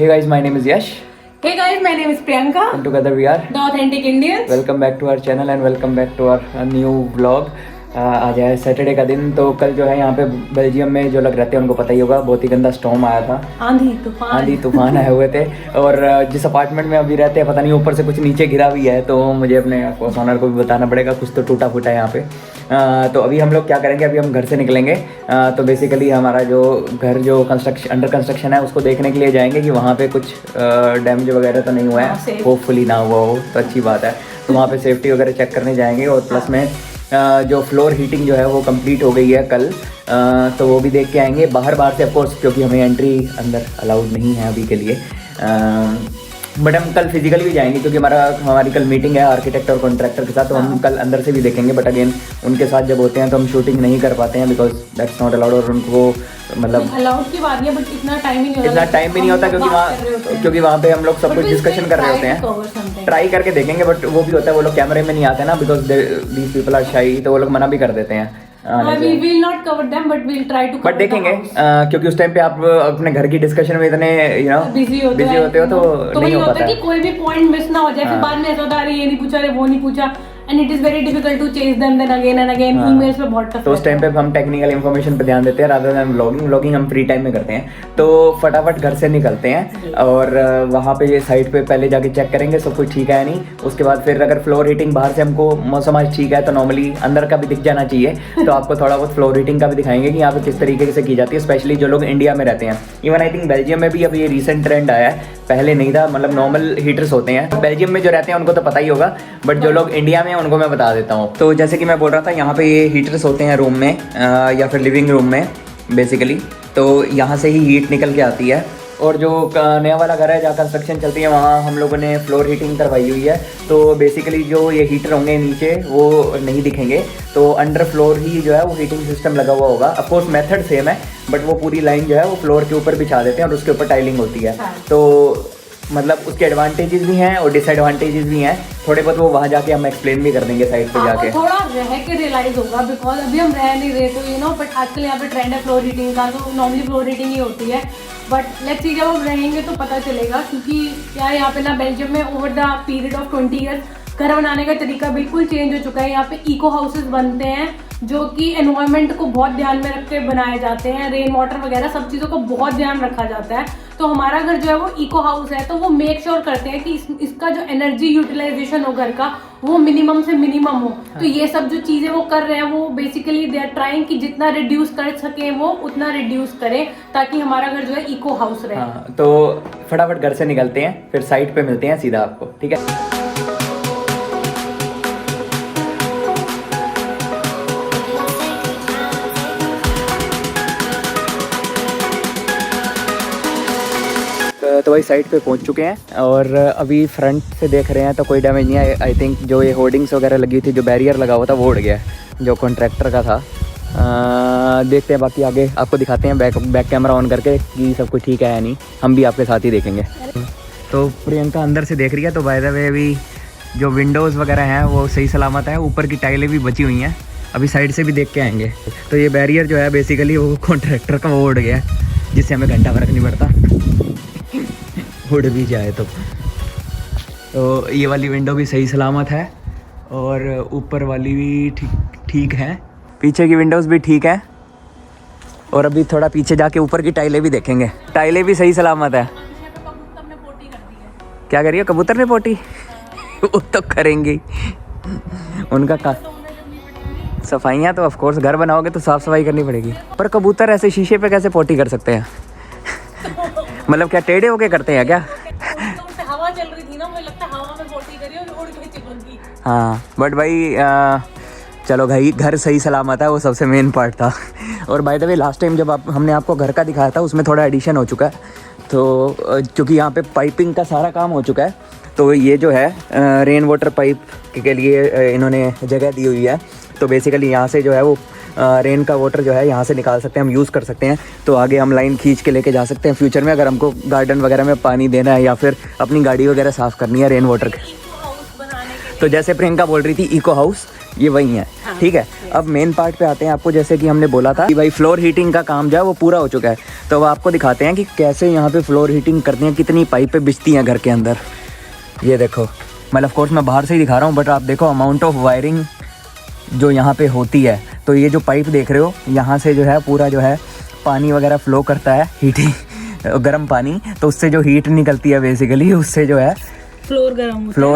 Hey guys, my name is Yash. Hey guys, my name is Priyanka. And together we are The Authentic Indians. welcome back to our channel and welcome back to our new vlog. आज है Saturday का दिन। तो कल जो है यहाँ पे बेल्जियम में जो लोग रहते हैं उनको पता ही होगा, बहुत ही गंदा स्टॉर्म आया था। आंधी तूफान आए हुए थे। और जिस अपार्टमेंट में अभी रहते हैं पता नहीं ऊपर से कुछ नीचे गिरा भी है, तो मुझे अपने ओनर को भी बताना पड़ेगा, कुछ तो टूटा फूटा है यहाँ पे। तो अभी हम लोग क्या करेंगे, अभी हम घर से निकलेंगे। तो बेसिकली हमारा जो घर जो अंडर कंस्ट्रक्शन है उसको देखने के लिए जाएंगे कि वहाँ पे कुछ डैमेज वगैरह तो नहीं हुआ है, होपफुली ना हुआ हो तो अच्छी बात है। तो वहाँ पे सेफ्टी वगैरह चेक करने जाएंगे। और प्लस में जो फ्लोर हीटिंग जो है वो कंप्लीट हो गई है कल, तो वो भी देख के आएंगे। बाहर से ऑफकोर्स, क्योंकि हमें एंट्री अंदर अलाउड नहीं है अभी के लिए, बट हम कल फिजिकली भी जाएंगे क्योंकि हमारी कल मीटिंग है आर्किटेक्ट और कॉन्ट्रैक्टर के साथ। तो हम कल अंदर से भी देखेंगे, बट अगेन उनके साथ जब होते हैं तो हम शूटिंग नहीं कर पाते हैं बिकॉज दैट्स नॉट अलाउड। और उनको मतलब अलाउड की बात है, बट इतना टाइम भी नहीं होता क्योंकि वहाँ पे हम लोग सब कुछ डिस्कशन कर रहे होते हैं। ट्राई करके देखेंगे, बट वो भी होता है वो लोग कैमरे में नहीं आते ना, बिकॉज दीज पीपल आर शाई, तो वो लोग मना भी कर देते हैं। बट देखेंगे क्योंकि उस टाइम पे आप अपने घर की डिस्कशन में इतने बिजी होते हो तो नहीं हो पाता है। कि कोई भी पॉइंट मिस ना हो जाए, फिर बाद में ऐसा होता है ये नहीं पूछा, वो नहीं पूछा, and it is very difficult to chase them then again and again। emails पे बहुत टफ। तो उस टाइम पे हम टेक्निकल इन्फॉर्मेशन पे ध्यान देते हैं rather than व्लॉगिंग हम फ्री टाइम में करते हैं। तो फटाफट घर से निकलते हैं और वहाँ पे ये साइट पे पहले जाके चेक करेंगे सब कुछ ठीक है या नहीं। उसके बाद फिर अगर फ्लोर हीटिंग बाहर से हमको मौसम आज ठीक है तो नॉर्मली अंदर का भी दिख जाना चाहिए, तो आपको थोड़ा बहुत फ्लोर हीटिंग का भी दिखाएंगे कि यहाँ पे किस तरीके से की जाती है, स्पेशली जो लोग इंडिया में रहते हैं। इवन आई थिंक बेल्जियम में भी अब ये रिसेंट ट्रेंड आया है, पहले नहीं था। मतलब नॉर्मल हीटर्स होते हैं बेल्जियम में जो रहते हैं उनको तो पता ही होगा, बट जो लोग इंडिया में हैं उनको मैं बता देता हूँ। तो जैसे कि मैं बोल रहा था, यहाँ पे ये हीटर्स होते हैं रूम में या फिर लिविंग रूम में बेसिकली। तो यहाँ से ही हीट निकल के आती है। और जो नया वाला घर है जहाँ कंस्ट्रक्शन चलती है वहाँ हम लोगों ने फ्लोर हीटिंग करवाई हुई है। तो बेसिकली जो ये हीटर होंगे नीचे वो नहीं दिखेंगे, तो अंडर फ्लोर ही जो है वो हीटिंग सिस्टम लगा हुआ होगा। ऑफकोर्स मेथड सेम है, बट वो पूरी लाइन जो है वो फ्लोर के ऊपर बिछा देते हैं और उसके ऊपर टाइलिंग होती है। तो मतलब उसके एडवांटेजेस भी हैं और डिसएडवांटेजेस भी हैं। थोड़े बहुत वो वहाँ जाके हम एक्सप्लेन भी कर देंगे साइड पे जाके। थोड़ा रह के रियलाइज होगा बिकॉज अभी हम रह नहीं रहे, तो बट आजकल यहाँ पे ट्रेंड है फ्लोर हीटिंग का, तो नॉर्मली फ्लोर हीटिंग ही होती है। बट लेट्स सी जब हम रहेंगे तो पता चलेगा, क्योंकि यार यहाँ पे ना बेल्जियम में over the period of 20 years घर बनाने का तरीका बिल्कुल चेंज हो चुका है। यहाँ पे इको हाउसेस बनते हैं जो कि एनवायरनमेंट को बहुत ध्यान में रख के बनाए जाते हैं, रेन वाटर वगैरह सब चीज़ों को बहुत ध्यान रखा जाता है। तो हमारा घर जो है वो इको हाउस है, तो वो मेक श्योर करते हैं कि इसका जो एनर्जी यूटिलाइजेशन हो घर का वो मिनिमम से मिनिमम हो। तो ये सब जो चीज़ें वो कर रहे हैं वो बेसिकली दे आर ट्राइंग कि जितना रिड्यूस कर सकें वो उतना रिड्यूस करें, ताकि हमारा घर जो है इको हाउस रहे। तो फटाफट घर से निकलते हैं, फिर साइट पे मिलते हैं सीधा आपको, ठीक है। तो वही साइट पे पहुंच चुके हैं और अभी फ्रंट से देख रहे हैं तो कोई डैमेज नहीं है। आई थिंक जो ये होर्डिंग्स वगैरह लगी थी, जो बैरियर लगा हुआ था वो उड़ गया है, जो कॉन्ट्रैक्टर का था। देखते हैं बाकी आगे आपको दिखाते हैं बैक कैमरा ऑन करके कि सब कुछ ठीक है या नहीं। हम भी आपके साथ ही देखेंगे। तो प्रियंका अंदर से देख रही है। तो बाय द वे अभी जो विंडोज़ वगैरह हैं वो सही सलामत है, ऊपर की टाइलें भी बची हुई हैं। अभी साइड से भी देख के आएंगे। तो ये बैरियर जो है बेसिकली वो कॉन्ट्रैक्टर का वो उड़ गया है, जिससे हमें घंटा फर्क नहीं पड़ता उड़ भी जाए तो ये वाली विंडो भी सही सलामत है और ऊपर वाली भी ठीक है, पीछे की विंडोज़ भी ठीक है। और अभी थोड़ा पीछे जाके ऊपर की टाइलें भी देखेंगे, टाइलें भी सही सलामत है। क्या करिए कबूतर ने पोटी वो तो करेंगे उनका का सफाइयाँ तो ऑफकोर्स घर बनाओगे तो साफ़ सफाई करनी पड़ेगी, पर कबूतर ऐसे शीशे पे कैसे पोटी कर सकते हैं? मतलब क्या टेढ़े होके करते हैं क्या? हवा चल रही थी ना, मुझे लगता है हवा में पोटी करी और उड़ के चिपक गई। हाँ बट भाई चलो भाई घर सही सलामत है, वो सबसे मेन पार्ट था। और by the way last time जब हमने आपको घर का दिखाया था उसमें थोड़ा एडिशन हो चुका है। तो क्योंकि यहाँ पे पाइपिंग का सारा काम हो चुका है, तो ये जो है रेन वाटर पाइप के लिए इन्होंने जगह दी हुई है। तो बेसिकली यहाँ से जो है वो रेन का वाटर जो है यहाँ से निकाल सकते हैं, हम यूज़ कर सकते हैं। तो आगे हम लाइन खींच के लेके जा सकते हैं फ्यूचर में, अगर हमको गार्डन वगैरह में पानी देना है या फिर अपनी गाड़ी वगैरह साफ़ करनी है रेन वाटर के। हाउस बनाने के तो जैसे प्रियंका बोल रही थी इको हाउस, ये वही है। ठीक है, अब मेन पार्ट पे आते हैं। आपको जैसे कि हमने बोला था कि भाई फ्लोर हीटिंग का काम जो है वो पूरा हो चुका है, तो अब आपको दिखाते हैं कि कैसे यहाँ पे फ्लोर हीटिंग करते हैं, कितनी पाइपें बिछती हैं घर के अंदर। ये देखो, मतलब ऑफ कोर्स मैं बाहर से ही दिखा रहा हूँ, बट आप देखो अमाउंट ऑफ वायरिंग जो यहाँ पे होती है। तो ये जो पाइप देख रहे हो, यहाँ से जो है पूरा जो है पानी वगैरह फ्लो करता है, हीटिंग गर्म पानी, तो उससे जो हीट निकलती है बेसिकली, उससे जो है फ्लोर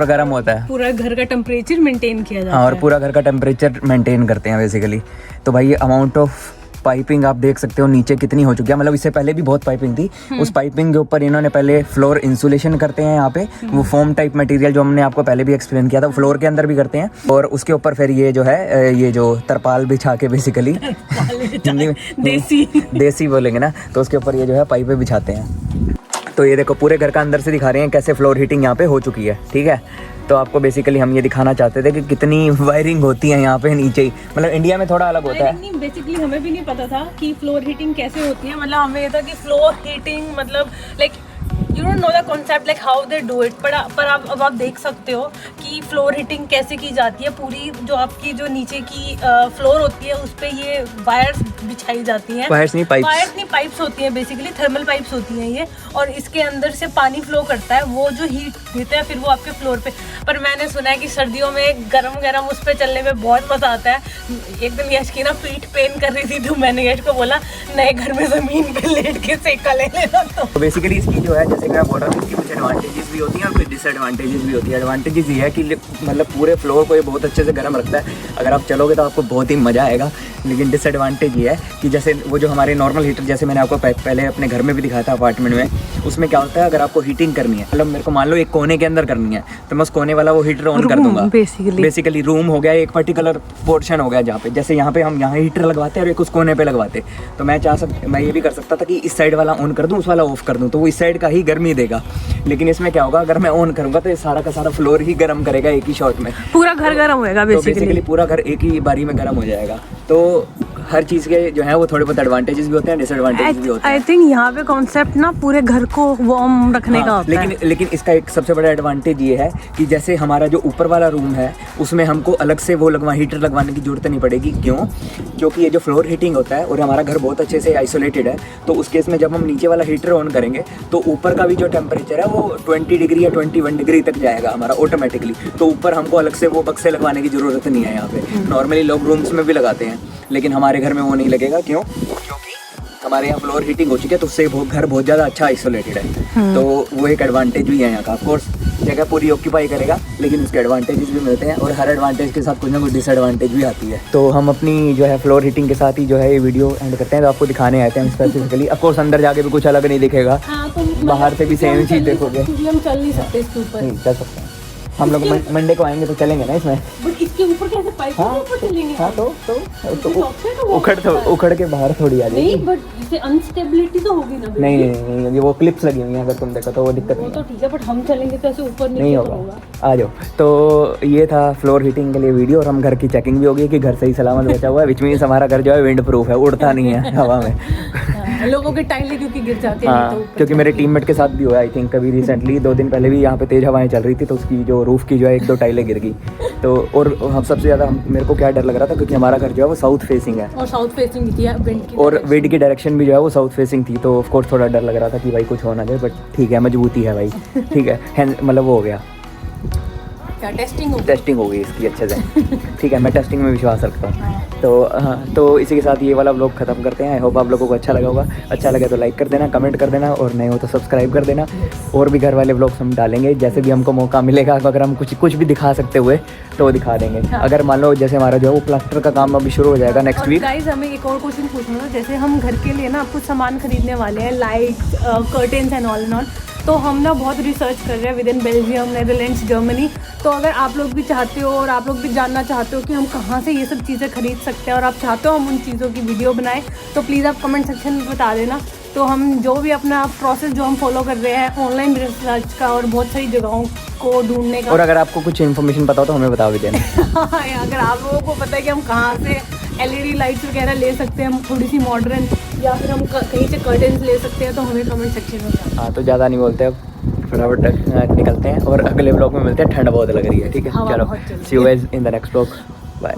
गर्म होता है, पूरा घर का टेम्परेचर मेंटेन किया जाता है और पूरा घर का टेम्परेचर मेंटेन करते हैं बेसिकली। तो भाई ये अमाउंट ऑफ पाइपिंग आप देख सकते हो नीचे कितनी हो चुकी है। मतलब इससे पहले भी बहुत पाइपिंग थी, उस पाइपिंग के ऊपर इन्होंने पहले फ्लोर इंसुलेशन करते हैं यहाँ पे, वो फोम टाइप मटेरियल जो हमने आपको पहले भी एक्सप्लेन किया था, फ्लोर के अंदर भी करते हैं, और उसके ऊपर फिर ये जो है ये जो तरपाल बिछा के बेसिकली हिंदी में देसी बोलेंगे ना, तो उसके ऊपर ये जो है पाइपें बिछाते हैं। तो ये देखो पूरे घर का अंदर से दिखा रहे हैं कैसे फ्लोर हीटिंग यहाँ पे हो चुकी है। ठीक है, तो आपको बेसिकली हम ये दिखाना चाहते थे कि कितनी वायरिंग होती है यहाँ पे नीचे ही। मतलब इंडिया में थोड़ा अलग होता है। बेसिकली हमें भी नहीं पता था कि फ्लोर हीटिंग कैसे होती है। मतलब हमें ये था कि फ्लोर हीटिंग मतलब like you don't know the concept like how they do it, पर आप देख सकते हो कि फ्लोर हीटिंग कैसे की जाती है। पूरी जो आपकी जो नीचे की फ्लोर होती है उस पे ये वायर्स बिछाई जाती हैं। वायर्स नहीं पाइप्स होती हैं, बेसिकली थर्मल पाइप्स होती हैं ये, और इसके अंदर से पानी फ्लो करता है, वो जो हीट देता है फिर वो आपके फ्लोर पे। पर मैंने सुना है कि सर्दियों में गरम उस पर चलने में बहुत मजा आता है। एक दिन यश की ना पीठ पेन कर रही थी, तो मैंने यश को बोला नए घर में जमीन पे लेट के सेका ले लेना। तो बेसिकली इसकी जो है, जैसे मैं बोल रहा हूँ, इसकी कुछ एडवांटेजेस भी होती हैं और कुछ डिसएडवांटेजेस भी होती है। एडवांटेजेस ये है कि मतलब पूरे फ्लोर को ये बहुत अच्छे से गर्म रखता है, अगर आप चलोगे तो आपको बहुत ही मज़ा आएगा। लेकिन डिसएडवांटेज ये है कि जैसे वो जो हमारे नॉर्मल हीटर, जैसे मैंने आपको पहले अपने घर में भी दिखाया था अपार्टमेंट में, उसमें क्या होता है अगर आपको हीटिंग करनी है, मतलब मेरे को मान लो एक कोने के अंदर करनी है, तो मैं उस कोने वाला वो हीटर ऑन कर दूंगा। बेसिकली रूम हो गया, एक पर्टिकुलर पोर्शन हो गया जहाँ पे, जैसे यहाँ पे हम यहाँ हीटर लगवाते हैं और एक उस कोने पे लगवाते, तो मैं मैं ये भी कर सकता था कि इस साइड वाला ऑन कर दूँ, उस वाला ऑफ कर दूँ, तो वो इस साइड का ही गर्मी देगा। लेकिन इसमें क्या होगा, अगर मैं ऑन करूँगा तो ये सारा का सारा फ्लोर ही गर्म करेगा एक ही शॉट में, पूरा घर गर्म होएगा बेसिकली पूरा घर एक ही बारी में गर्म हो जाएगा। तो हर चीज़ के जो है वो थोड़े बहुत एडवांटेजेस भी होते हैं, डिसएडवांटेजेस भी होते हैं। आई थिंक यहाँ पे कॉन्सेप्ट ना पूरे घर को वार्म रखने का होता है। लेकिन इसका एक सबसे बड़ा एडवांटेज ये है कि जैसे हमारा जो ऊपर वाला रूम है उसमें हमको अलग से वो हीटर लगवाने की जरूरत नहीं पड़ेगी। क्यों? क्योंकि ये जो फ्लोर हीटिंग होता है और हमारा घर बहुत अच्छे से आइसोलेटेड है, तो उस केस में जब हम नीचे वाला हीटर ऑन करेंगे तो ऊपर का भी जो टेम्परेचर है वो 20 डिग्री या 21 डिग्री तक जाएगा हमारा ऑटोमेटिकली। तो ऊपर हमको अलग से वो बक्से लगवाने की जरूरत नहीं है। यहाँ पे नॉर्मली लोग रूम्स में भी लगाते हैं, लेकिन हमारे घर में वो नहीं लगेगा। क्यों? क्योंकि हमारे यहाँ फ्लोर हीटिंग हो चुकी है, तो उससे घर बहुत ज़्यादा अच्छा आइसोलेटेड है। तो वो एक एडवांटेज भी है यहाँ का। ऑफकोर्स जगह पूरी ऑक्यूपाई करेगा, लेकिन उसके एडवांटेजेस भी मिलते हैं, और हर एडवांटेज के साथ कुछ ना कुछ डिसएडवांटेज भी आती है। तो हम अपनी जो है फ्लोर हीटिंग के साथ ही जो है ये वीडियो एंड करते हैं, तो आपको दिखाने आते हैं स्पेसिफिकली। ऑफकोर्स अंदर जाके भी कुछ अलग नहीं दिखेगा, बाहर से भी सेम चीज़ देखोगे। हम चल नहीं सकते इसके ऊपर, नहीं चल सकते हैं हम लोग। मंडे को आएंगे तो चलेंगे ना इसमें। बट इसके ऊपर कैसे पाइप के ऊपर चलेंगे? हाँ तो उखड़ के बाहर थोड़ी आ जाएगी। नहीं, बट इससे अनस्टेबिलिटी तो होगी ना। नहीं, वो क्लिप्स लगी हुई हैं, अगर तुम देखो तो वो दिक्कत नहीं। तो ठीक है, बट हम चलेंगे तो ऐसे ऊपर नहीं होगा। आ जाओ। तो ये था फ्लोर हीटिंग के लिए वीडियो, और हम घर की चेकिंग भी होगी कि घर सही सलामत बचा हुआ है, विच मीन्स हमारा घर जो है विंड प्रूफ है, उड़ता नहीं है हवा में। लोगों के टाइलें क्योंकि गिर जाते हैं। हाँ, क्योंकि मेरे टीममेट के साथ भी हुआ आई थिंक कभी रिसेंटली 2 दिन पहले भी यहाँ पे तेज हवाएं चल रही थी, तो उसकी जो रूफ की जो है 1-2 टाइलें गिर गई। तो और हम सबसे ज़्यादा मेरे को क्या डर लग रहा था, क्योंकि हमारा घर जो है वो साउथ फेसिंग है, और साउथ फेसिंग थी और विंड की डायरेक्शन भी जो है वो साउथ फेसिंग थी। तो ऑफकोर्स थोड़ा डर लग रहा था कि भाई कुछ हो ना जाए, बट ठीक है, मजबूती है भाई। ठीक है, मतलब वो हो गया, टेस्टिंग हो गई इसकी अच्छे से। ठीक है, मैं टेस्टिंग में विश्वास रखता हूँ। तो हाँ, तो इसी के साथ ये वाला व्लॉग खत्म करते हैं। आई होप आप लोगों को अच्छा लगा होगा। अच्छा लगे तो लाइक कर देना, कमेंट कर देना, और नए हो तो सब्सक्राइब कर देना। और भी घर वाले व्लॉग्स हम डालेंगे, जैसे भी हमको मौका मिलेगा। अगर हम कुछ भी दिखा सकते हुए तो वो दिखा देंगे। अगर मान लो जैसे हमारा जो है वो प्लास्टर का काम अभी शुरू हो जाएगा नेक्स्ट वीक। गाइस, हमें एक और क्वेश्चन पूछना था। जैसे हम घर के लिए ना कुछ सामान खरीदने वाले हैं, lights, curtains and all and all, तो हम ना बहुत रिसर्च कर रहे हैं with in Belgium, Netherlands, Germany. तो अगर आप लोग भी चाहते हो और आप लोग भी जानना चाहते हो कि हम कहाँ से ये सब चीज़ें खरीद सकते हैं, और आप चाहते हो हम उन चीज़ों की वीडियो बनाएं, तो प्लीज़ आप कमेंट सेक्शन में बता देना। तो हम जो भी अपना प्रोसेस जो हम फॉलो कर रहे हैं ऑनलाइन रिसर्च का और बहुत सारी जगहों को ढूंढने का। और अगर आपको कुछ इन्फॉर्मेशन पता हो तो हमें बता भी देना। अगर आप लोगों को पता है कि हम कहाँ से LED लाइट्स वगैरह ले सकते हैं हम, थोड़ी सी मॉडर्न, या फिर हम कहीं से कर्टन्स ले सकते हैं, तो हमें कमेंट सेक्शन में बताएं। हाँ तो ज़्यादा नहीं बोलते अब, फटाफट निकलते हैं और अगले ब्लॉग में मिलते हैं। ठंड बहुत लग रही है, ठीक है, हवा चलो बहुत चल रही see you guys in the next blog, bye.